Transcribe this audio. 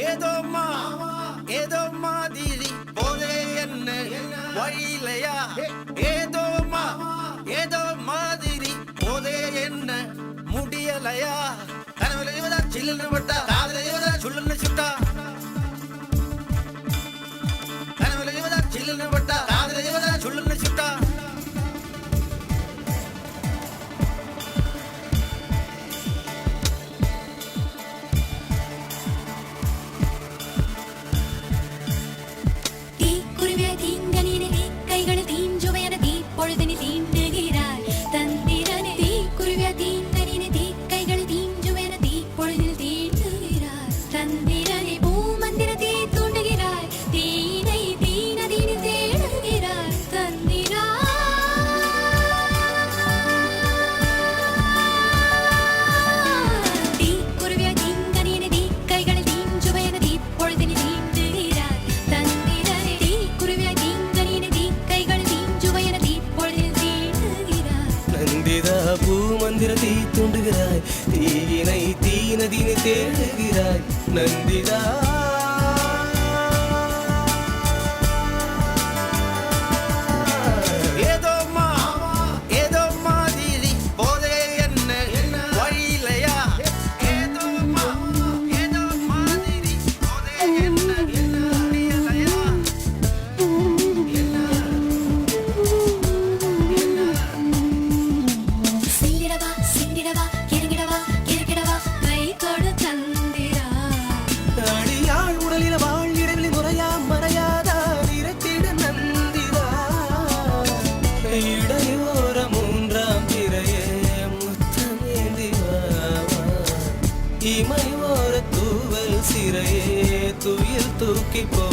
ஏதோம்மா ஏதோ மாதிரி போதே என்ன வழியிலையா ஏதோம்மா ஏதோ மாதிரி போதே என்ன முடியலையா கனவுல இவதா சில்லுன்னு விட்டா காதல இவதா சுள்ளுன்னு சுட்டா கனவுல இவதா சில்லுன்னு விட்டா காதல இவதா சுள்ளுன்னு சுட்டா பூமந்திரத்தை தூண்டுகிறாய் தீயினை தீனதினை தேடுகிறாய் நந்திதா ஏதோம்மா ஏதோ மாதிரி போதே என்ன வழியிலையா ஏதோம்மா ஏதோ மாதிரி போதே என்ன முடியலையா அடியாள் உடலில வாழ்கிறவளி முறையா மறையாதா விரட்டிட நந்திதா இடையோர மூன்றாம் திரையே முத்தமேந்திவா இமை ஓர தூவல் சிறையே துயில் தூக்கி போ